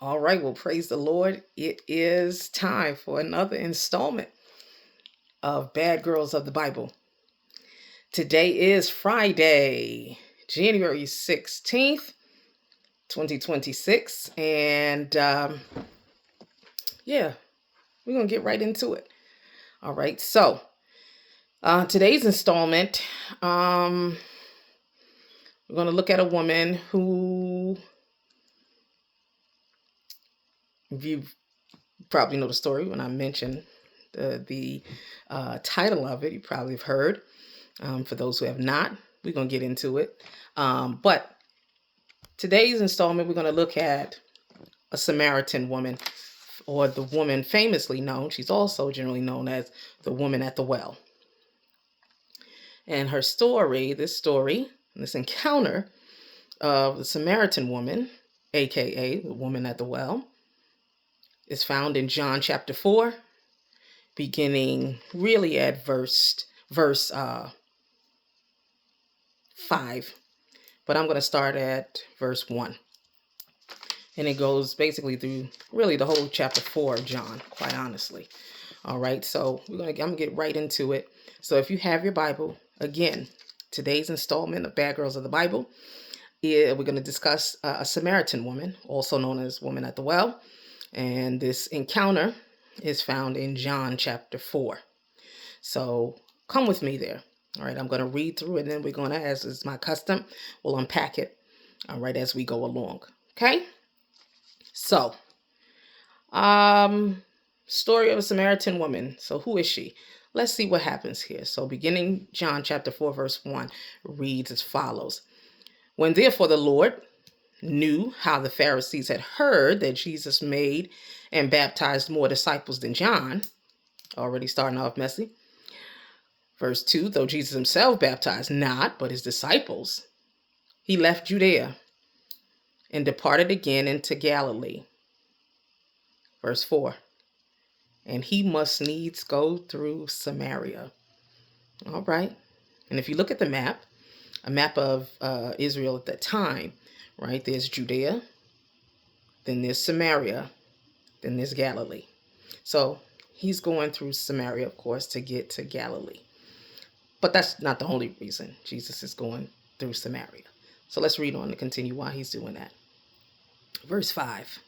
All right, well, praise the Lord. It is time for another installment of Bad Girls of the Bible. Today is Friday, January 16th, 2026. And yeah, we're going to get right into it. All right, so today's installment, we're going to look at a woman who, if you probably know the story when I mentioned the title of it, you probably have heard. For those who have not, we're going to get into it. But today's installment, we're going to look at a Samaritan woman, or the woman famously known. She's also generally known as the woman at the well. And her story, this encounter of the Samaritan woman, aka the woman at the well, is found in John chapter 4, beginning really at verse 5. But I'm going to start at verse 1. And it goes basically through really the whole chapter 4 of John, quite honestly. All right, so I'm going to get right into it. So if you have your Bible, again, today's installment of Bad Girls of the Bible, we're going to discuss a Samaritan woman, also known as Woman at the Well. And this encounter is found in John chapter 4. So come with me there. All right, I'm going to read through it, and then we're going to, as is my custom, we'll unpack it, all right, as we go along. Okay? So, story of a Samaritan woman. So who is she? Let's see what happens here. So beginning John chapter 4, verse 1 reads as follows. When therefore the Lord knew how the Pharisees had heard that Jesus made and baptized more disciples than John, already starting off messy. Verse 2, though Jesus himself baptized not, but his disciples, he left Judea and departed again into Galilee. Verse 4, and he must needs go through Samaria. All right. And if you look at the map, a map of Israel at that time, right, there's Judea, then there's Samaria, then there's Galilee. So he's going through Samaria, of course, to get to Galilee. But that's not the only reason Jesus is going through Samaria. So let's read on to continue why he's doing that. Verse 5.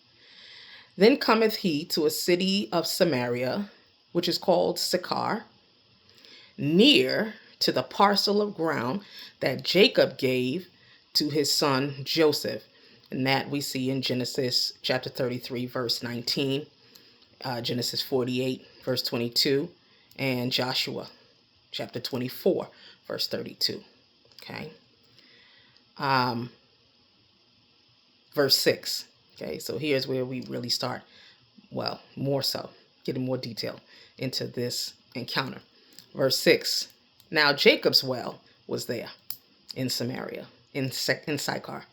Then cometh he to a city of Samaria, which is called Sychar, near to the parcel of ground that Jacob gave to his son Joseph. And that we see in Genesis chapter 33, verse 19, Genesis 48, verse 22, and Joshua chapter 24, verse 32. Okay. Verse 6. Okay, so here's where we really start, well, more so, getting more detail into this encounter. Verse 6. Now Jacob's well was there in Samaria, in Sychar.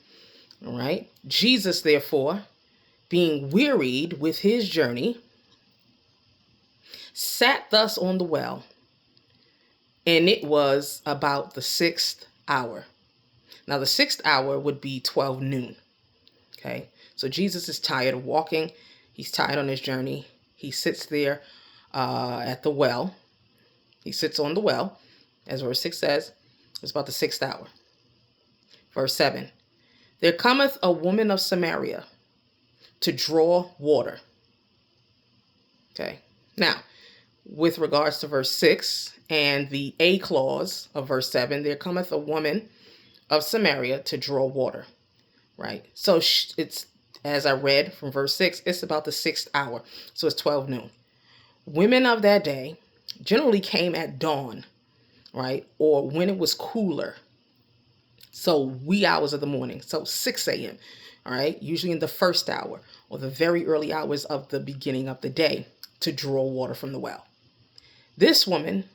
All right. Jesus, therefore, being wearied with his journey, sat thus on the well, and it was about the 6th hour. Now, the 6th hour would be 12 noon. Okay. So Jesus is tired of walking. He's tired on his journey. He sits there at the well. He sits on the well. As verse 6 says, it's about the 6th hour. Verse 7. There cometh a woman of Samaria to draw water. Okay. Now, with regards to verse 6 and the A clause of verse 7, there cometh a woman of Samaria to draw water. Right. So it's, as I read from verse 6, it's about the 6th hour. So it's 12 noon. Women of that day generally came at dawn, right? Or when it was cooler. So wee hours of the morning. So 6 a.m. All right. Usually in the first hour or the very early hours of the beginning of the day to draw water from the well. This woman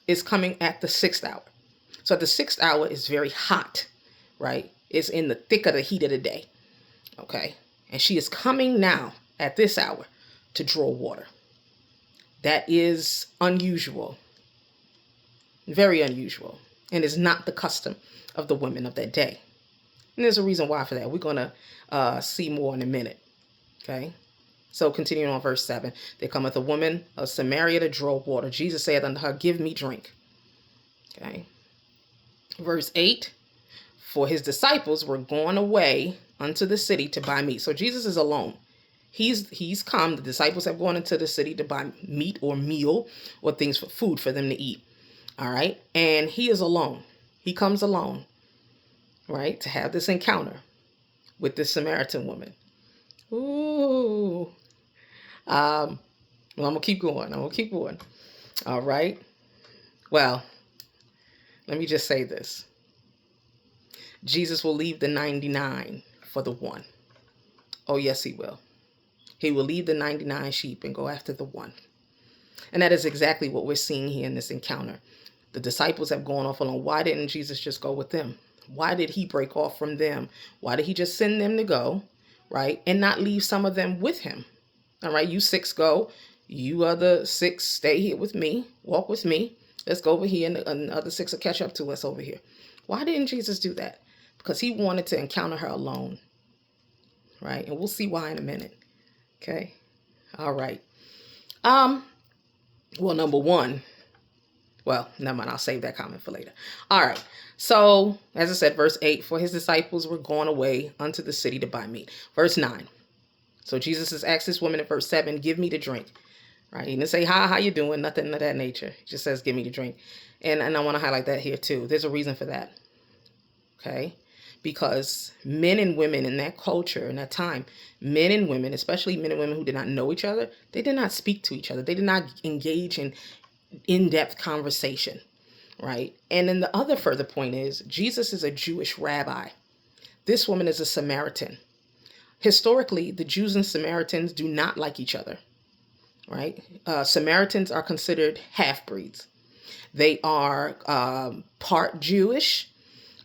is coming at the 6th hour. So at the 6th hour is very hot, right? It's in the thick of the heat of the day. Okay. And she is coming now at this hour to draw water. That is unusual. Very unusual. And is not the custom of the women of that day. And there's a reason why for that. We're going to see more in a minute. Okay. So continuing on verse 7, there cometh a woman of Samaria to draw water. Jesus said unto her, give me drink. Okay. Verse 8, for his disciples were gone away unto the city to buy meat. So Jesus is alone. He's come. The disciples have gone into the city to buy meat or meal or things for food for them to eat. All right. And he is alone. He comes alone, right, to have this encounter with this Samaritan woman. Ooh. Well, I'm going to keep going. All right. Well, let me just say this. Jesus will leave the 99 for the one. Oh, yes, he will. He will leave the 99 sheep and go after the one. And that is exactly what we're seeing here in this encounter. The disciples have gone off alone. Why didn't Jesus just go with them? Why did he break off from them? Why did he just send them to go, right? And not leave some of them with him? All right, you 6 go. You other 6 stay here with me. Walk with me. Let's go over here, and the other 6 will catch up to us over here. Why didn't Jesus do that? Because he wanted to encounter her alone, right? And we'll see why in a minute. Okay. All right. Well, number one, well, never mind. I'll save that comment for later. All right. So, as I said, verse 8, for his disciples were gone away unto the city to buy meat. Verse 9. So Jesus has asked this woman in verse 7, give me to drink. Right? He didn't say, hi, how you doing? Nothing of that nature. He just says, give me to drink. And I want to highlight that here too. There's a reason for that. Okay? Because men and women in that culture, in that time, men and women, especially men and women who did not know each other, they did not speak to each other. They did not engage in in-depth conversation, right? And then the other further point is, Jesus is a Jewish rabbi. This woman is a Samaritan. Historically, the Jews and Samaritans do not like each other, right? Samaritans are considered half-breeds. They are part Jewish.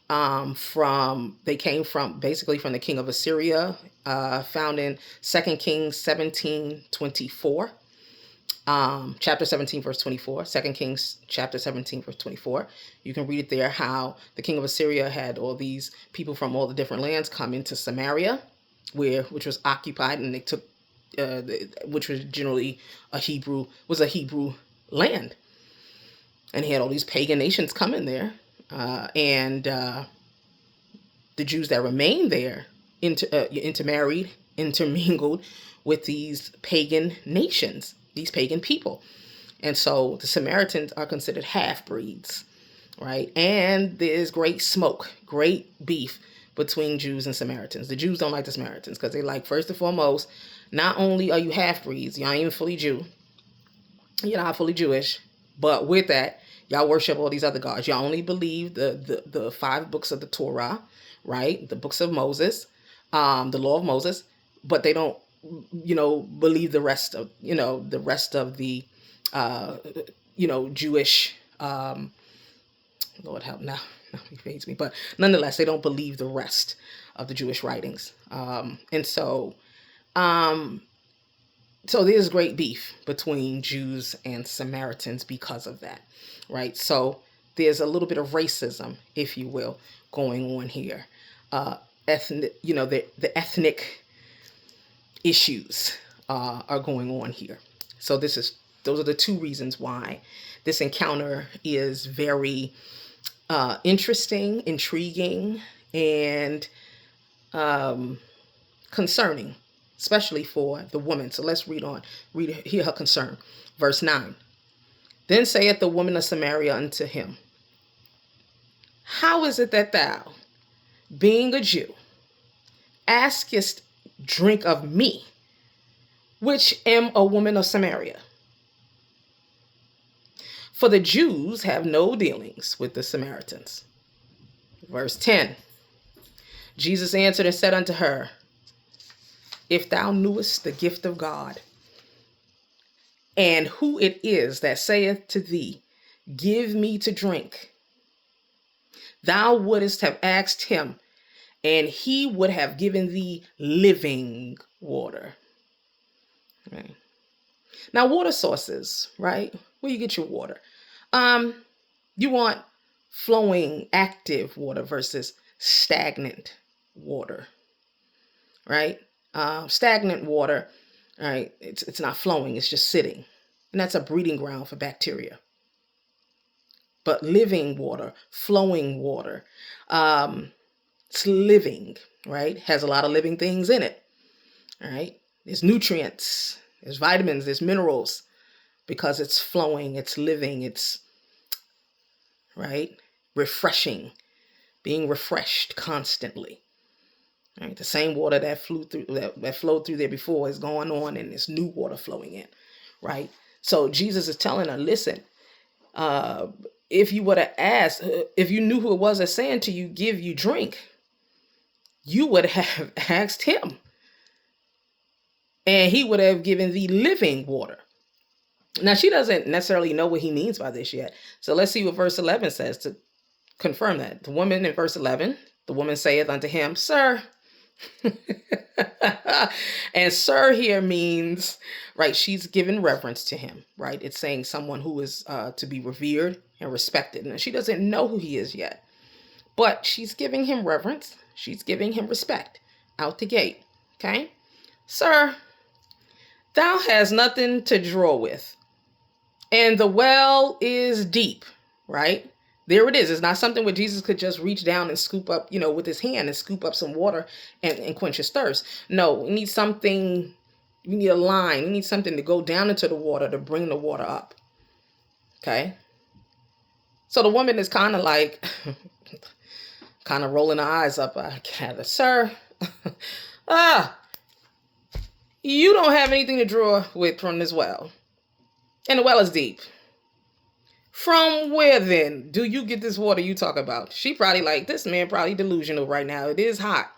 They came from basically from the king of Assyria, found in 2 Kings 17:24, chapter 17 verse 24. 2 Kings chapter 17 verse 24. You can read it there how the king of Assyria had all these people from all the different lands come into Samaria, which was occupied, and they took which was generally a Hebrew land, and he had all these pagan nations come in there. And the Jews that remained there intermingled with these pagan nations, these pagan people. And so the Samaritans are considered half-breeds, right? And there's great beef between Jews and Samaritans. The Jews don't like the Samaritans because they like, first and foremost, not only are you half-breeds, you ain't even fully Jew, you're not fully Jewish, but with that, y'all worship all these other gods. Y'all only believe the 5 books of the Torah, right? The books of Moses, the law of Moses, but they don't, believe the rest of, the, Jewish, Lord help now, he hates me, but nonetheless, they don't believe the rest of the Jewish writings. So there's great beef between Jews and Samaritans because of that, right? So there's a little bit of racism, if you will, going on here. The ethnic issues are going on here. So those are the 2 reasons why this encounter is very interesting, intriguing, and concerning, especially for the woman. So let's hear her concern. Verse 9. Then saith the woman of Samaria unto him, how is it that thou, being a Jew, askest drink of me, which am a woman of Samaria? For the Jews have no dealings with the Samaritans. Verse 10. Jesus answered and said unto her, if thou knewest the gift of God, and who it is that saith to thee, give me to drink, thou wouldest have asked him, and he would have given thee living water. Right. Now, water sources, right? Where you get your water. You want flowing, active water versus stagnant water, right? Stagnant water, all right, it's not flowing, it's just sitting. And that's a breeding ground for bacteria. But living water, flowing water, it's living, right? Has a lot of living things in it, all right? There's nutrients, there's vitamins, there's minerals, because it's flowing, it's living, it's, right, refreshing, being refreshed constantly. Right? The same water that flew through that flowed through there before is going on, and there's new water flowing in, right? So Jesus is telling her, listen, if you would have asked, if you knew who it was that's saying to you, give you drink, you would have asked him, and he would have given thee living water. Now, she doesn't necessarily know what he means by this yet. So let's see what verse 11 says to confirm that. The woman in verse 11, the woman saith unto him, Sir. And sir here means, right, she's given reverence to him, right? It's saying someone who is to be revered and respected. And she doesn't know who he is yet, but she's giving him reverence. She's giving him respect out the gate. Okay. Sir, thou hast nothing to draw with, and the well is deep, right? There it is. It's not something where Jesus could just reach down and scoop up, with his hand and scoop up some water and quench his thirst. No, we need something. We need a line. We need something to go down into the water to bring the water up. Okay. So the woman is kind of like, kind of rolling her eyes up. I gather, sir, you don't have anything to draw with from this well. And the well is deep. From where then do you get this water you talk about? She probably like, this man probably delusional right now. It is hot.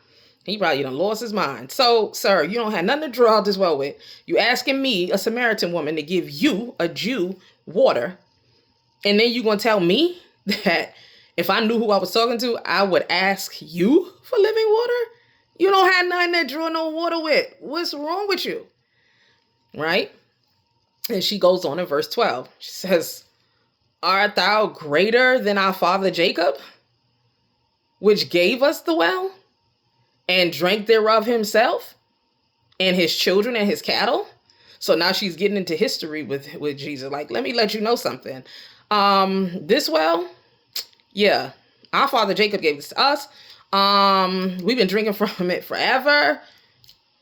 He probably done lost his mind. So, sir, you don't have nothing to draw this well with. You asking me, a Samaritan woman, to give you, a Jew, water. And then you going to tell me that if I knew who I was talking to, I would ask you for living water? You don't have nothing to draw no water with. What's wrong with you? Right? And she goes on in verse 12. She says, Art thou greater than our father Jacob, which gave us the well, and drank thereof himself, and his children and his cattle? So now she's getting into history with Jesus. Like, let me let you know something. This well, yeah, our father Jacob gave this to us. We've been drinking from it forever.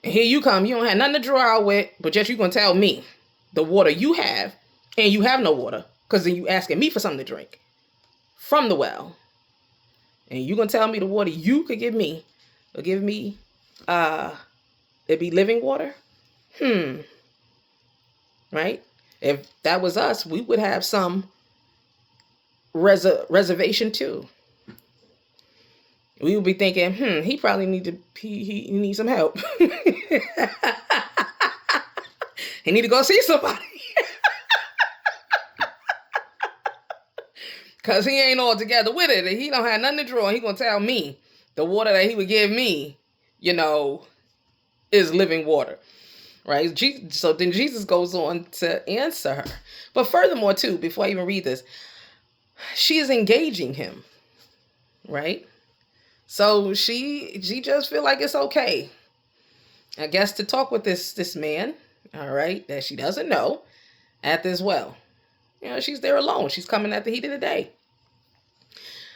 And here you come. You don't have nothing to draw out with, but yet you're going to tell me the water you have, and you have no water. Because then you asking me for something to drink from the well. And you going to tell me the water you could give me, or give me, it'd be living water? Right? If that was us, we would have some reservation too. We would be thinking, he probably he needs some help. He need to go see somebody. Because he ain't all together with it. And he don't have nothing to draw. He going to tell me the water that he would give me, is living water. Right? So then Jesus goes on to answer her. But furthermore, too, before I even read this, she is engaging him. Right? So she just feel like it's okay, I guess, to talk with this man, all right, that she doesn't know at this well. She's there alone. She's coming at the heat of the day.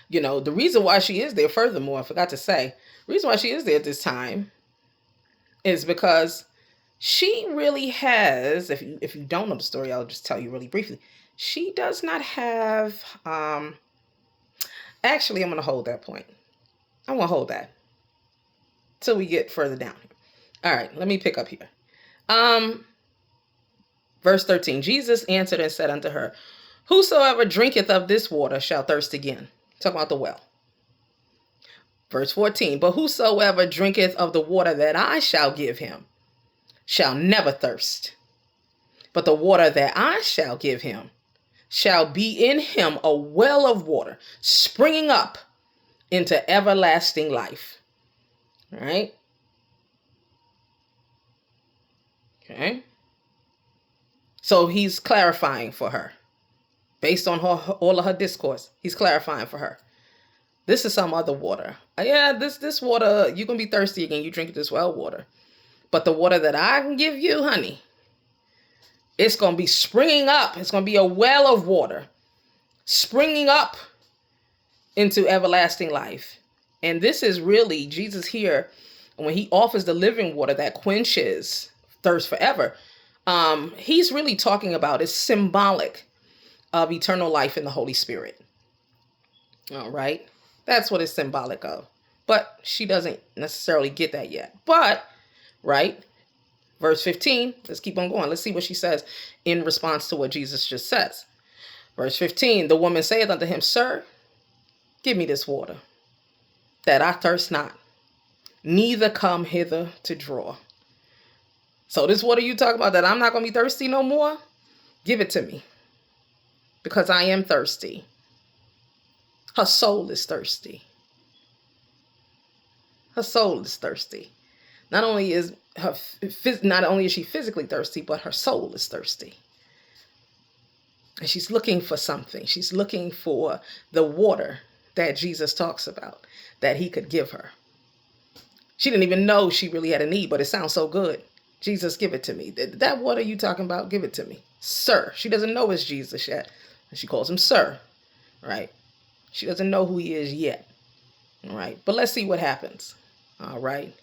The reason why she is there, furthermore, I forgot to say, the reason why she is there at this time is because she really has, if you don't know the story, I'll just tell you really briefly. She does not have, actually, I'm going to hold that point. I'm going to hold that till we get further down here. All right, let me pick up here. Verse 13, Jesus answered and said unto her, Whosoever drinketh of this water shall thirst again. Talking about the well. Verse 14, But whosoever drinketh of the water that I shall give him shall never thirst. But the water that I shall give him shall be in him a well of water, springing up into everlasting life. All right? Okay. So he's clarifying for her. Based on all of her discourse, he's clarifying for her. This is some other water. Yeah, this water, you're going to be thirsty again. You drink this well water. But the water that I can give you, honey, it's going to be springing up. It's going to be a well of water springing up into everlasting life. And this is really Jesus here, when he offers the living water that quenches thirst forever. He's really talking about, it's symbolic of eternal life in the Holy Spirit. All right. That's what it's symbolic of. But she doesn't necessarily get that yet. But, right, verse 15, let's keep on going. Let's see what she says in response to what Jesus just says. Verse 15, the woman saith unto him, Sir, give me this water, that I thirst not, neither come hither to draw. So this water you talk about that I'm not going to be thirsty no more, give it to me, because I am thirsty. Her soul is thirsty. Her soul is thirsty. Not only is she physically thirsty, but her soul is thirsty. And she's looking for something. She's looking for the water that Jesus talks about, that he could give her. She didn't even know she really had a need, but it sounds so good. Jesus, give it to me. That water you talking about, give it to me. Sir. She doesn't know it's Jesus yet. And she calls him sir, right? She doesn't know who he is yet. All right. But let's see what happens. All right.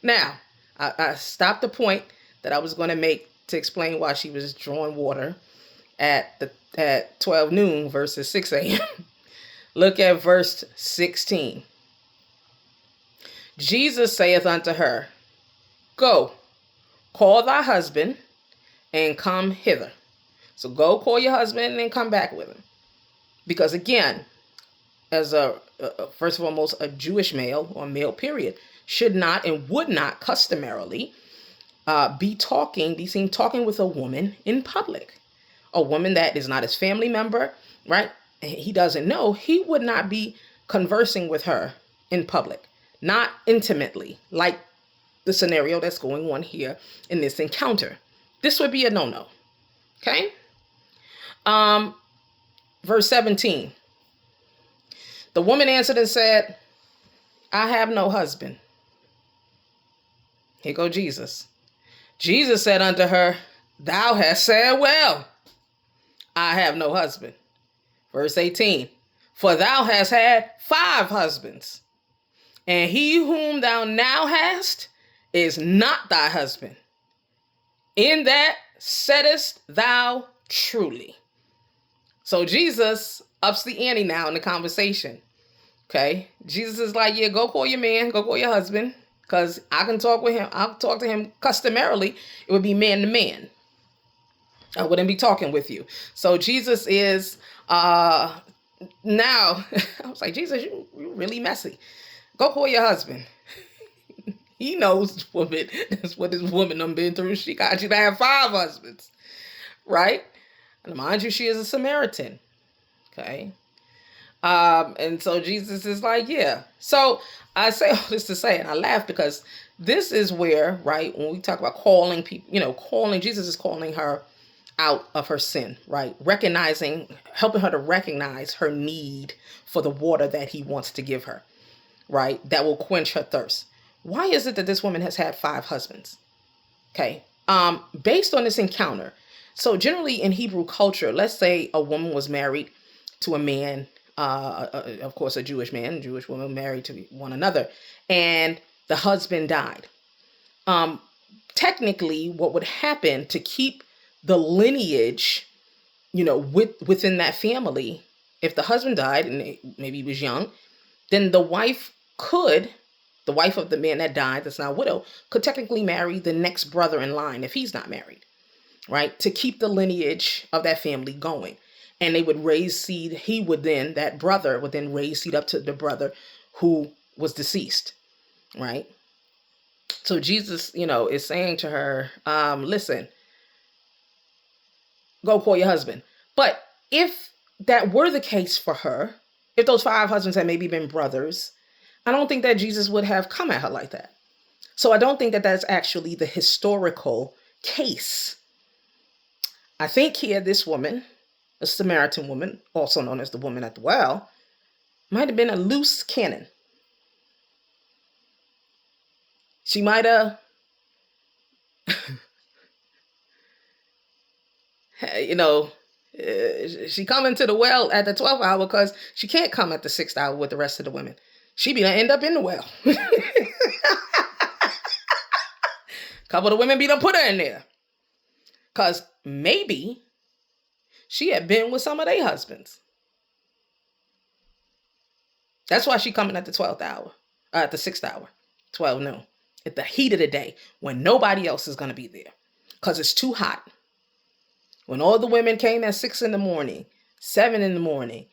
Now, I stopped the point that I was going to make to explain why she was drawing water at 12 noon versus 6 a.m. Look at verse 16. Jesus saith unto her, Go, call thy husband and come hither. So go call your husband and come back with him. Because again, as first of all, most a Jewish male or male period should not and would not customarily be seen talking with a woman in public. A woman that is not his family member, right? He doesn't know. He would not be conversing with her in public, not intimately, like the scenario that's going on here in this encounter. This would be a no-no. Okay? Verse 17. The woman answered and said, I have no husband. Here go Jesus. Jesus said unto her, Thou hast said well, I have no husband. Verse 18. For thou hast had 5 husbands, and he whom thou now hast is not thy husband. In that saidest thou truly. So Jesus ups the ante now in the conversation. Okay. Jesus is like, yeah, go call your man, go call your husband, because I can talk with him. I'll talk to him customarily. It would be man to man. I wouldn't be talking with you. So Jesus is now, I was like, Jesus, you really messy. Go call your husband. He knows this woman. That's what this woman done been through. She got you to have 5 husbands. Right? And mind you, she is a Samaritan. Okay. And so Jesus is like, yeah. So I say all this to say, and I laugh because this is where, right, when we talk about calling people, Jesus is calling her out of her sin, right? Helping her to recognize her need for the water that he wants to give her, right? That will quench her thirst. Why is it that this woman has had 5 husbands? Okay. Based on this encounter. So generally in Hebrew culture, let's say a woman was married to a man, of course, a Jewish man, Jewish woman married to one another, and the husband died. Technically, what would happen to keep the lineage, within that family, if the husband died and maybe he was young, then the wife of the man that died, that's now a widow, could technically marry the next brother in line if he's not married, right? To keep the lineage of that family going. And they would raise seed. That brother would then raise seed up to the brother who was deceased, right? So Jesus, is saying to her, listen, go call your husband. But if that were the case for her, if those 5 husbands had maybe been brothers, I don't think that Jesus would have come at her like that. So I don't think that that's actually the historical case. I think here this woman, a Samaritan woman, also known as the woman at the well, might have been a loose cannon. She might have she coming to the well at the 12th hour because she can't come at the 6th hour with the rest of the women. She be done end up in the well. Couple of the women be done put her in there. Because maybe she had been with some of their husbands. That's why she coming at the 12th hour. At the 6th hour. 12 noon. At the heat of the day. When nobody else is going to be there. Because it's too hot. When all the women came at 6 in the morning. 7 in the morning.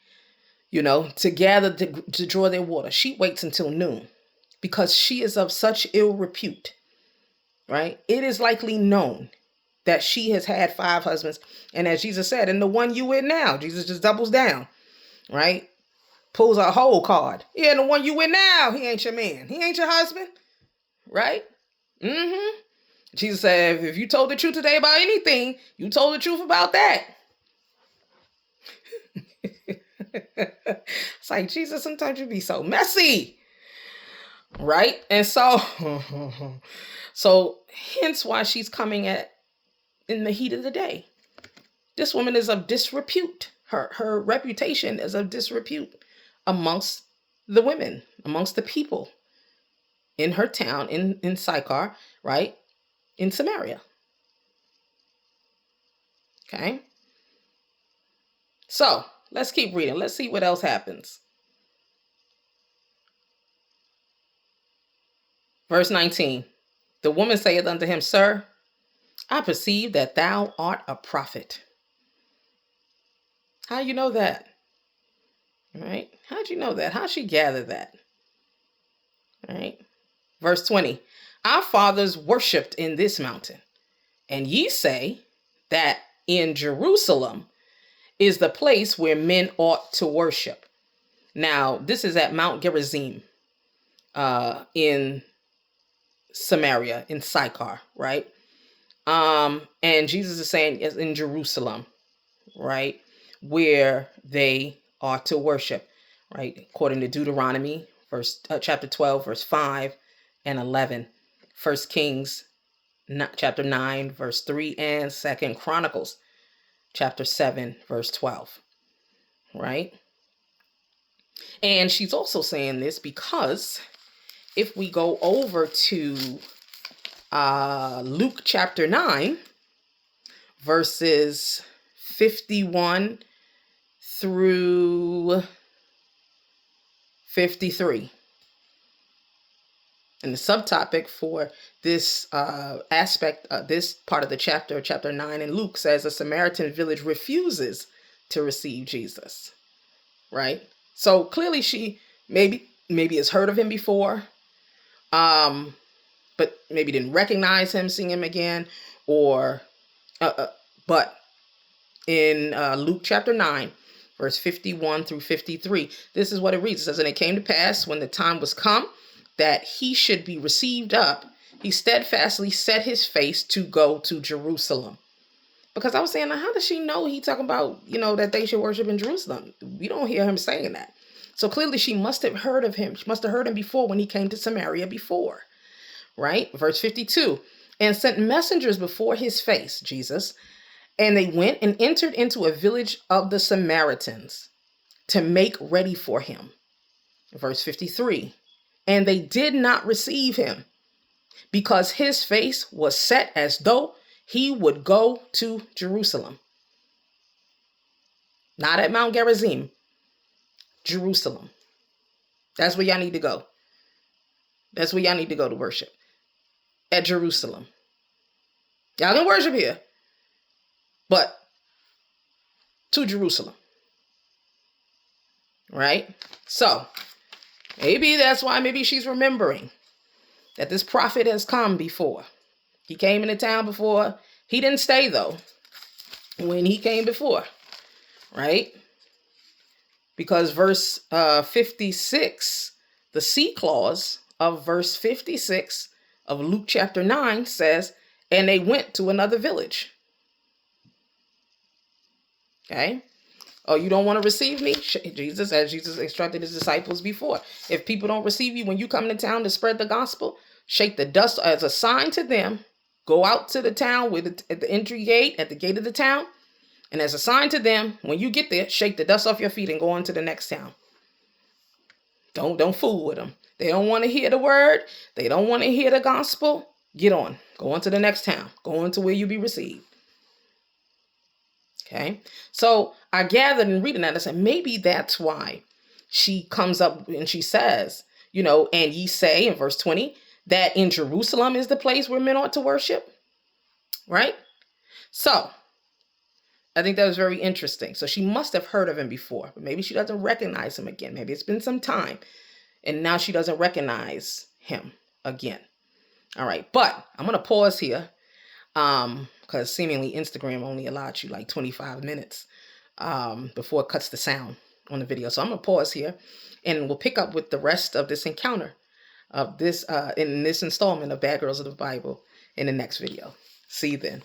To gather to draw their water. She waits until noon. Because she is of such ill repute. Right? It is likely known that she has had 5 husbands. And as Jesus said, and the one you with now, Jesus just doubles down, right? Pulls a whole card. Yeah, and the one you with now, he ain't your man. He ain't your husband, right? Jesus said, if you told the truth today about anything, you told the truth about that. It's like, Jesus, sometimes you be so messy, right? And so hence why she's coming in the heat of the day. This woman is of disrepute. Her reputation is of disrepute amongst the women, amongst the people in her town, in Sychar, right? In Samaria. Okay. So let's keep reading. Let's see what else happens. Verse 19. The woman saith unto him, Sir, I perceive that thou art a prophet. How you know that? Right? How'd you know that? How'd she gather that? Right? Verse 20. Our fathers worshipped in this mountain, and ye say that in Jerusalem is the place where men ought to worship. Now, this is at Mount Gerizim in Samaria, in Sychar, right? And Jesus is saying it's in Jerusalem, right? Where they are to worship, right? According to Deuteronomy, chapter 12, verse 5 and 11. 1 Kings, chapter 9, verse 3, and 2 Chronicles, chapter 7, verse 12, right? And she's also saying this because if we go over to Luke chapter 9, verses 51 through 53. And the subtopic for this aspect, this part of the chapter 9 in Luke says a Samaritan village refuses to receive Jesus, right? So clearly she maybe has heard of him before, but maybe didn't recognize him, seeing him again, or, but in Luke chapter 9, verse 51 through 53, this is what it reads. It says, and it came to pass when the time was come that he should be received up, he steadfastly set his face to go to Jerusalem. Because I was saying, now, how does she know he talking about, that they should worship in Jerusalem? We don't hear him saying that. So clearly she must have heard of him. She must have heard him before when he came to Samaria before, right? Verse 52, and sent messengers before his face, Jesus, and they went and entered into a village of the Samaritans to make ready for him. Verse 53, and they did not receive him because his face was set as though he would go to Jerusalem. Not at Mount Gerizim, Jerusalem. That's where y'all need to go. That's where y'all need to go to worship. At Jerusalem. Y'all can worship here, but to Jerusalem. Right? So, maybe that's why she's remembering that this prophet has come before. He came into town before. He didn't stay, though, when he came before. Right? Because verse 56, the C clause of verse 56 of Luke chapter 9 says, and they went to another village. Okay? Oh, you don't want to receive me? Jesus instructed his disciples before. If people don't receive you when you come to town to spread the gospel, shake the dust as a sign to them. Go out to the town at the entry gate, at the gate of the town, And as a sign to them, when you get there, shake the dust off your feet and go on to the next town. Don't fool with them. They don't want to hear the word. They don't want to hear the gospel. Get on. Go on to the next town. Go on to where you be received. Okay. So I gathered in reading that, I said, maybe that's why she comes up and she says, and ye say in verse 20, that in Jerusalem is the place where men ought to worship. Right? So I think that was very interesting. So she must have heard of him before, but maybe she doesn't recognize him again. Maybe it's been some time and now she doesn't recognize him again. All right. But I'm going to pause here because seemingly Instagram only allows you like 25 minutes before it cuts the sound on the video. So I'm going to pause here and we'll pick up with the rest of this encounter of this in this installment of Bad Girls of the Bible in the next video. See you then.